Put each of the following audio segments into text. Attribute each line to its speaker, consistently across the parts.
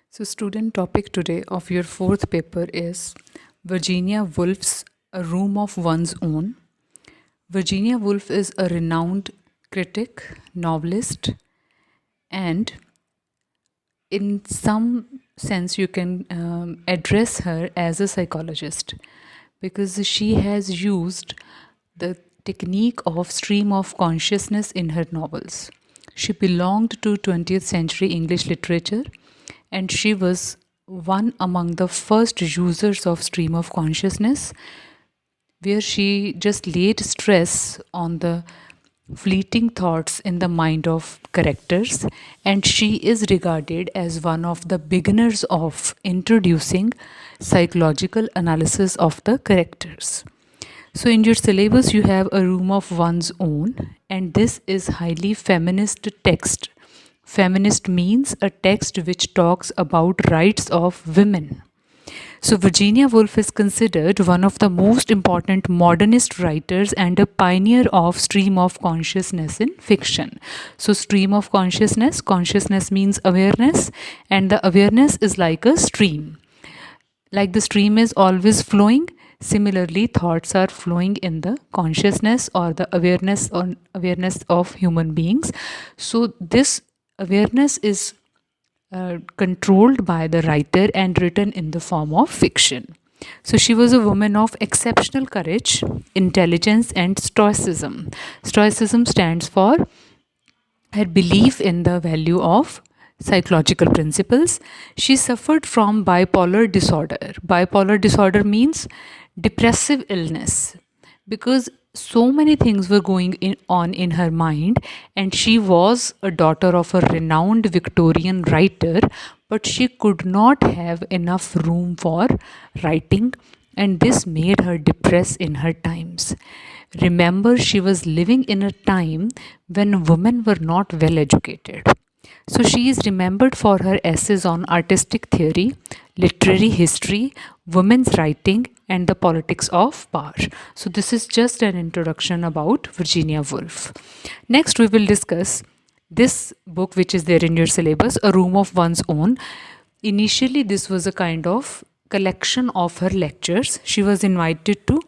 Speaker 1: So, student topic today of your fourth paper is Virginia Woolf's A Room of One's Own. Virginia Woolf is a renowned critic, novelist, and in some sense, you can address her as a psychologist because she has used the technique of stream of consciousness in her novels. She belonged to 20th century English literature and she was one among the first users of stream of consciousness, where she just laid stress on the fleeting thoughts in the mind of characters, and she is regarded as one of the beginners of introducing psychological analysis of the characters. So, in your syllabus, you have A Room of One's Own, and this is highly feminist text. Feminist means a text which talks about rights of women. So, Virginia Woolf is considered one of the most important modernist writers and a pioneer of stream of consciousness in fiction. So, stream of consciousness, consciousness means awareness, and the awareness is like a stream. Like the stream is always flowing, similarly, thoughts are flowing in the consciousness or the awareness of human beings. So, this awareness is controlled by the writer and written in the form of fiction. So she was a woman of exceptional courage, intelligence, and stoicism. Stoicism stands for her belief in the value of psychological principles. She suffered from bipolar disorder. Bipolar disorder means depressive illness because so many things were on in her mind, and she was a daughter of a renowned Victorian writer, but she could not have enough room for writing, and this made her depress in her times. Remember, she was living in a time when women were not well educated. So she is remembered for her essays on artistic theory, literary history, women's writing, and the politics of power. So this is just an introduction about Virginia Woolf. Next, we will discuss this book, which is there in your syllabus, A Room of One's Own. Initially, this was a kind of collection of her lectures. She was invited to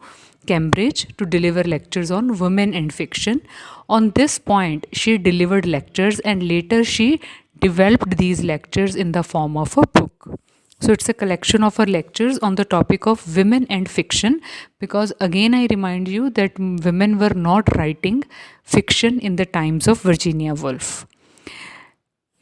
Speaker 1: Cambridge to deliver lectures on women and fiction. On this point, she delivered lectures and later she developed these lectures in the form of a book. So it's a collection of her lectures on the topic of women and fiction, because again I remind you that women were not writing fiction in the times of Virginia Woolf.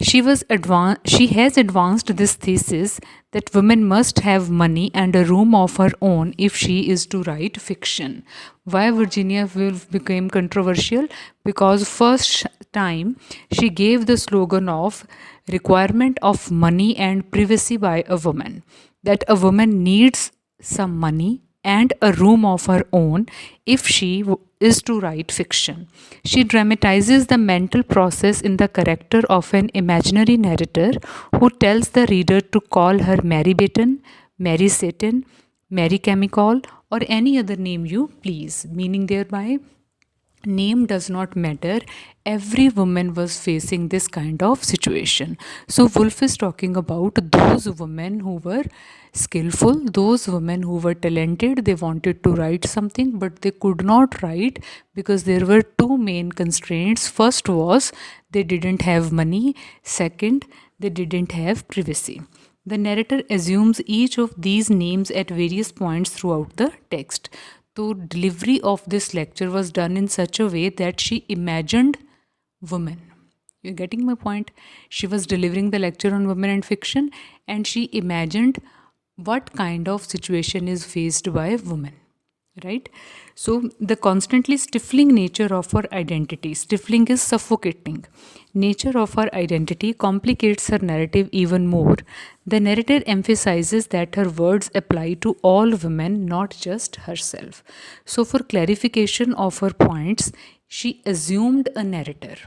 Speaker 1: She has advanced this thesis that women must have money and a room of her own if she is to write fiction. Why Virginia Woolf became controversial? Because first time she gave the slogan of requirement of money and privacy by a woman, that a woman needs some money and a room of her own if she is to write fiction. She dramatizes the mental process in the character of an imaginary narrator who tells the reader to call her Mary Baton, Mary Satan, Mary Chemical, or any other name you please, meaning thereby name does not matter. Every woman was facing this kind of situation. So Woolf is talking about those women who were skillful, those women who were talented. They wanted to write something but they could not write because there were two main constraints. First was they didn't have money. Second, they didn't have privacy. The narrator assumes each of these names at various points throughout the text. So delivery of this lecture was done in such a way that she imagined women. You're getting my point? She was delivering the lecture on women and fiction, and she imagined what kind of situation is faced by women. Right? So the constantly stifling nature of her identity, stifling is suffocating. Nature of her identity complicates her narrative even more. The narrator emphasizes that her words apply to all women, not just herself. So for clarification of her points, she assumed a narrator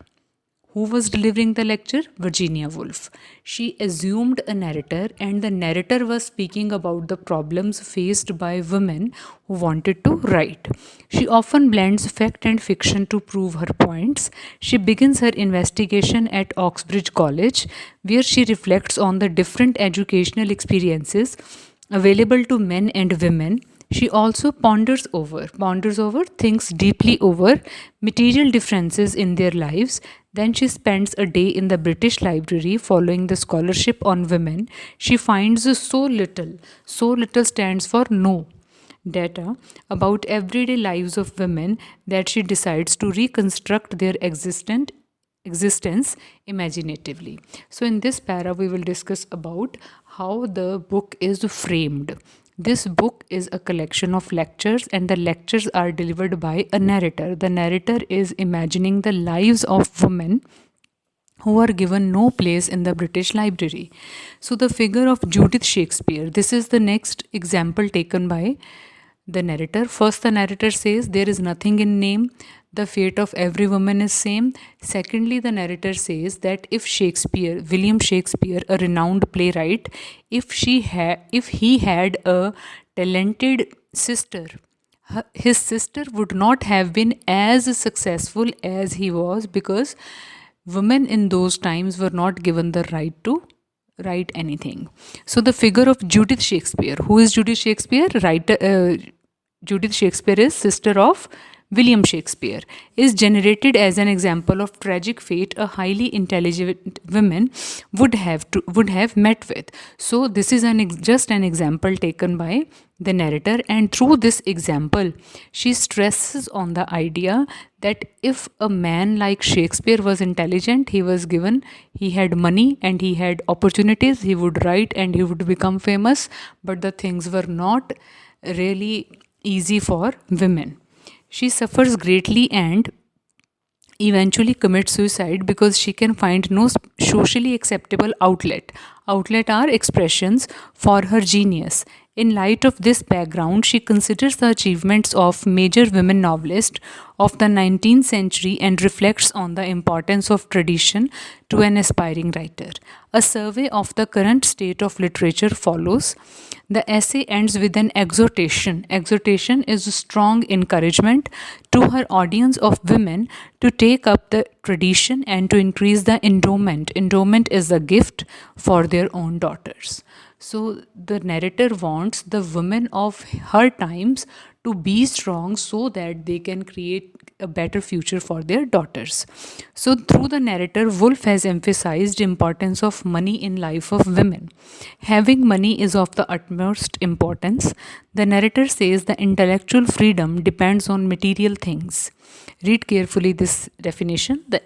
Speaker 1: Who was delivering the lecture? Virginia Woolf. She assumed a narrator, and the narrator was speaking about the problems faced by women who wanted to write. She often blends fact and fiction to prove her points. She begins her investigation at Oxbridge College, where she reflects on the different educational experiences available to men and women. She also thinks deeply over material differences in their lives. Then she spends a day in the British Library following the scholarship on women. She finds so little stands for no, data about everyday lives of women that she decides to reconstruct their existence imaginatively. So in this para we will discuss about how the book is framed. This book is a collection of lectures, and the lectures are delivered by a narrator. The narrator is imagining the lives of women who are given no place in the British Library. So, the figure of Judith Shakespeare, this is the next example taken by the narrator. First, the narrator says there is nothing in name, the fate of every woman is same. Secondly, the narrator says that if William Shakespeare, a renowned playwright, if he had a talented sister, his sister would not have been as successful as he was, because women in those times were not given the right to write anything. So the figure of Judith Shakespeare. Who is Judith Shakespeare? Judith Shakespeare is sister of William Shakespeare, is generated as an example of tragic fate a highly intelligent woman would have met with. So this is just an example taken by the narrator, and through this example she stresses on the idea that if a man like Shakespeare was intelligent, he had money and he had opportunities, he would write and he would become famous, but the things were not really easy for women. She suffers greatly and eventually commits suicide because she can find no socially acceptable outlet. Outlet are expressions for her genius. In light of this background, she considers the achievements of major women novelists of the 19th century and reflects on the importance of tradition to an aspiring writer. A survey of the current state of literature follows. The essay ends with an exhortation. Exhortation is a strong encouragement to her audience of women to take up the tradition and to increase the endowment. Endowment is a gift for their own daughters. So the narrator wants the women of her times to be strong so that they can create a better future for their daughters. So through the narrator, Woolf has emphasized importance of money in life of women. Having money is of the utmost importance. The narrator says the intellectual freedom depends on material things. Read carefully this definition. The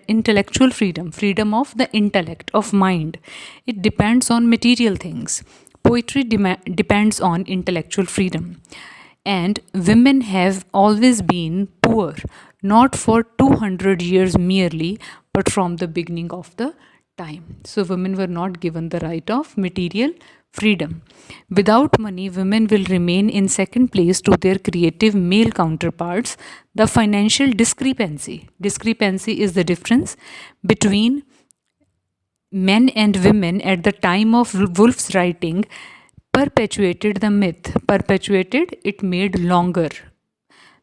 Speaker 1: intellectual freedom of the intellect, of mind, it depends on material things. Poetry depends on intellectual freedom. And women have always been poor, not for 200 years merely, but from the beginning of the time. So women were not given the right of material freedom. Without money, women will remain in second place to their creative male counterparts. The financial discrepancy is the difference between men and women at the time of Woolf's writing, perpetuated the myth. Perpetuated, it made longer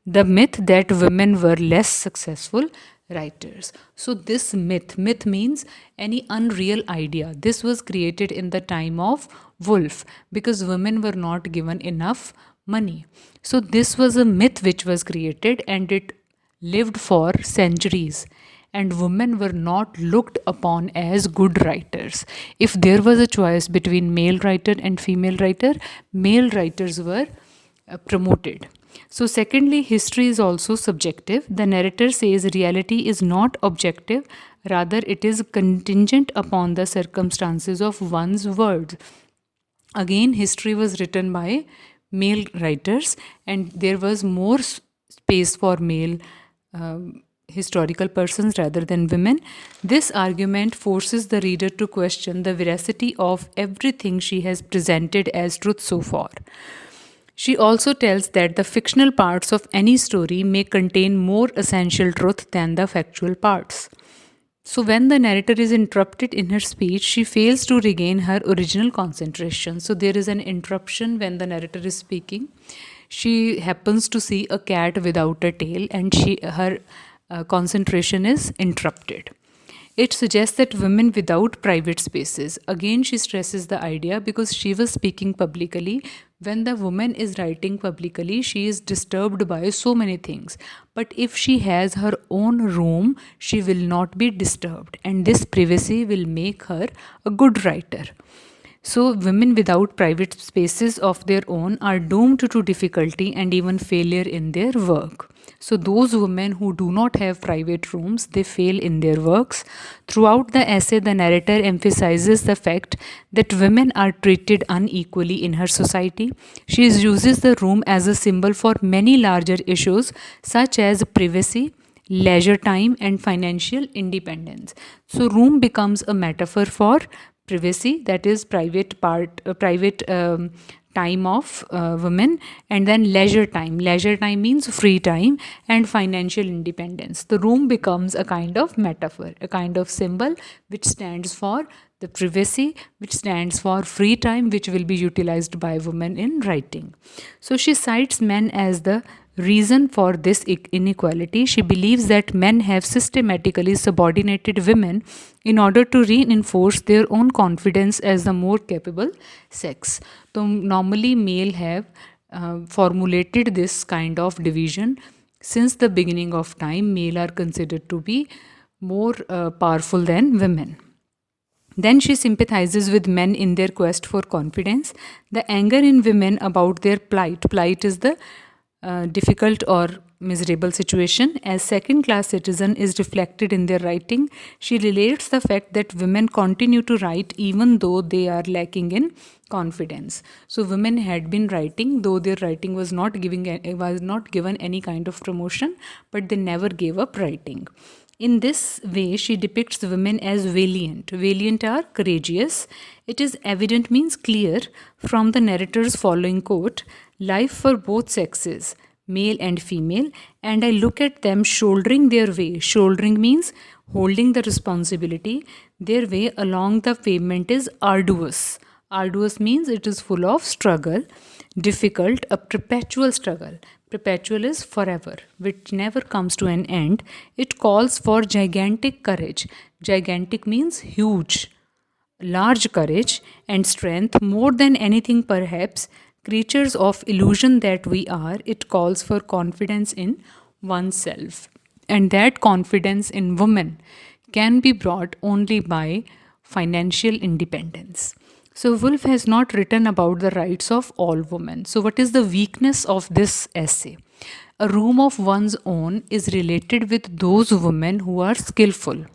Speaker 1: the myth that women were less successful writers. So this myth means any unreal idea. This was created in the time of Woolf because women were not given enough money. So this was a myth which was created and it lived for centuries. And women were not looked upon as good writers. If there was a choice between male writer and female writer, male writers were promoted. So secondly, history is also subjective. The narrator says reality is not objective, rather it is contingent upon the circumstances of one's words. Again, history was written by male writers and there was more space for male historical persons rather than women. This argument forces the reader to question the veracity of everything she has presented as truth so far. She also tells that the fictional parts of any story may contain more essential truth than the factual parts. So, when the narrator is interrupted in her speech, she fails to regain her original concentration. So, there is an interruption when the narrator is speaking. She happens to see a cat without a tail, and her concentration is interrupted. It suggests that women without private spaces. Again, she stresses the idea because she was speaking publicly. When the woman is writing publicly, she is disturbed by so many things. But if she has her own room, she will not be disturbed, and this privacy will make her a good writer. So, women without private spaces of their own are doomed to difficulty and even failure in their work. So, those women who do not have private rooms, they fail in their works. Throughout the essay, the narrator emphasizes the fact that women are treated unequally in her society. She uses the room as a symbol for many larger issues such as privacy, leisure time, and financial independence. So, room becomes a metaphor for privacy, that is private time of women, and then leisure time means free time, and financial independence. The room becomes a kind of metaphor, a kind of symbol which stands for the privacy, which stands for free time, which will be utilized by women in writing. So she cites men as the reason for this inequality. She believes that men have systematically subordinated women in order to reinforce their own confidence as the more capable sex. So normally male have formulated this kind of division. Since the beginning of time, male are considered to be more powerful than women. Then she sympathizes with men in their quest for confidence. The anger in women about their plight. Plight is the difficult or miserable situation as second class citizen is reflected in their writing. She relates the fact that women continue to write even though they are lacking in confidence. So women had been writing though their writing was not given any kind of promotion, but they never gave up writing. In this way, she depicts women as valiant. Valiant are courageous. It is evident means clear from the narrator's following quote, life for both sexes, male and female, and I look at them shouldering their way. Shouldering means holding the responsibility. Their way along the pavement is arduous. Arduous means it is full of struggle, difficult, a perpetual struggle. Perpetual is forever, which never comes to an end. It calls for gigantic courage. Gigantic means huge, large courage and strength, more than anything perhaps. Creatures of illusion that we are, it calls for confidence in oneself. And that confidence in women can be brought only by financial independence. So, Woolf has not written about the rights of all women. So, what is the weakness of this essay? A room of one's own is related with those women who are skillful,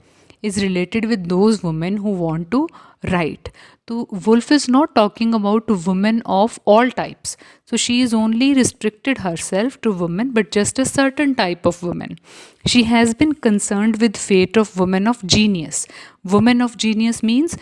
Speaker 1: is related with those women who want to write. So, Woolf is not talking about women of all types. So, she is only restricted herself to women, but just a certain type of women. She has been concerned with fate of women of genius. Women of genius means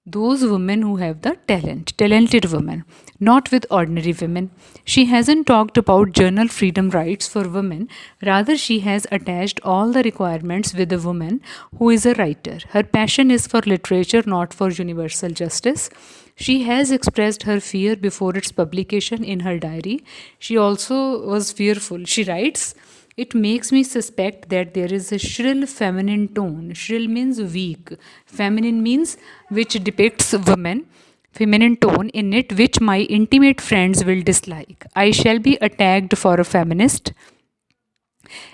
Speaker 1: those women who have the talented women, not with ordinary women. She hasn't talked about journal freedom rights for women, rather, she has attached all the requirements with a woman who is a writer. Her passion is for literature, not for universal justice. She has expressed her fear before its publication in her diary. She also was fearful. She writes, it makes me suspect that there is a shrill feminine tone. Shrill means weak. Feminine means which depicts women. Feminine tone in it which my intimate friends will dislike. I shall be attacked for a feminist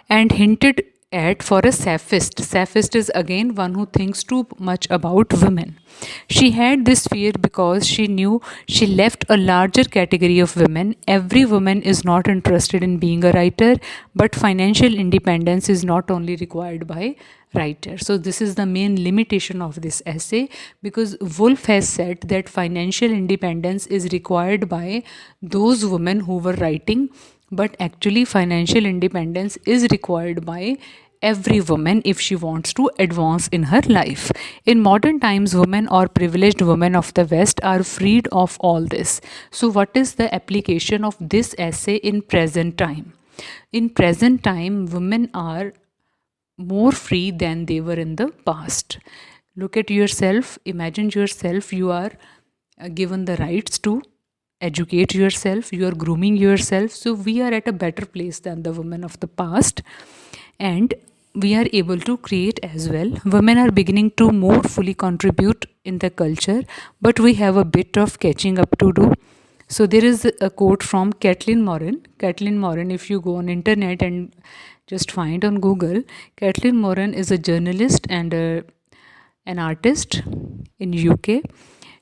Speaker 1: and hinted at for a sapphist. Sapphist is again one who thinks too much about women. She had this fear because she knew she left a larger category of women. Every woman is not interested in being a writer, but financial independence is not only required by writers. So this is the main limitation of this essay, because Woolf has said that financial independence is required by those women who were writing, but actually financial independence is required by every woman if she wants to advance in her life. In modern times, women or privileged women of the West are freed of all this. So what is the application of this essay in present time? In present time, women are more free than they were in the past. Look at yourself, imagine yourself, you are given the rights to educate yourself, you are grooming yourself. So we are at a better place than the women of the past, and we are able to create as well. Women are beginning to more fully contribute in the culture, but we have a bit of catching up to do. So there is a quote from Kathleen Moran. Kathleen Moran, if you go on internet and just find on Google, Kathleen Moran is a journalist and an artist in UK.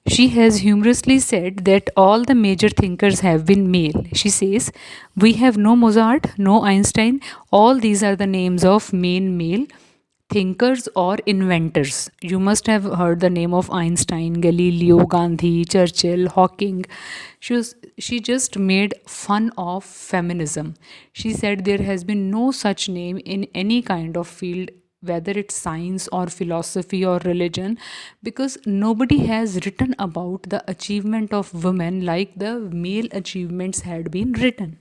Speaker 1: She has humorously said that all the major thinkers have been male. She says, "We have no Mozart, no Einstein. All these are the names of main male thinkers or inventors." You must have heard the name of Einstein, Galileo, Gandhi, Churchill, Hawking. She just made fun of feminism. She said there has been no such name in any kind of field, whether it's science or philosophy or religion, because nobody has written about the achievement of women like the male achievements had been written.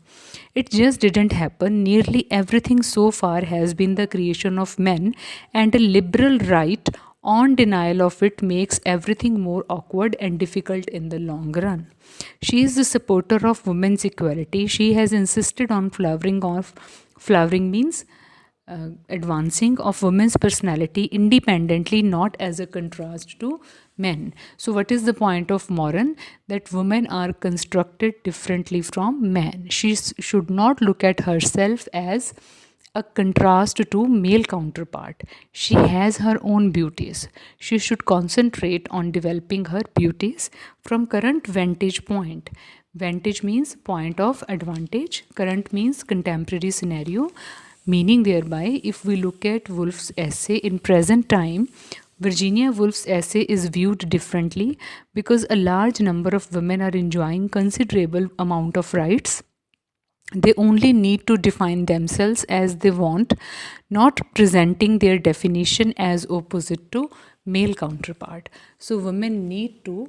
Speaker 1: It just didn't happen. Nearly everything so far has been the creation of men, and a liberal right on denial of it makes everything more awkward and difficult in the long run. She is the supporter of women's equality. She has insisted on flowering means advancing of women's personality independently, not as a contrast to men. So, what is the point of Moran? That women are constructed differently from men. She should not look at herself as a contrast to male counterpart. She has her own beauties. She should concentrate on developing her beauties from current vantage point. Vantage means point of advantage, current means contemporary scenario. Meaning, thereby, if we look at Woolf's essay in present time, Virginia Woolf's essay is viewed differently because a large number of women are enjoying considerable amount of rights. They only need to define themselves as they want, not presenting their definition as opposite to male counterpart. So women need to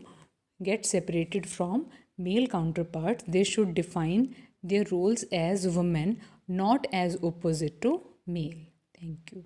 Speaker 1: get separated from male counterparts. They should define their roles as women, not as opposite to male. Thank you.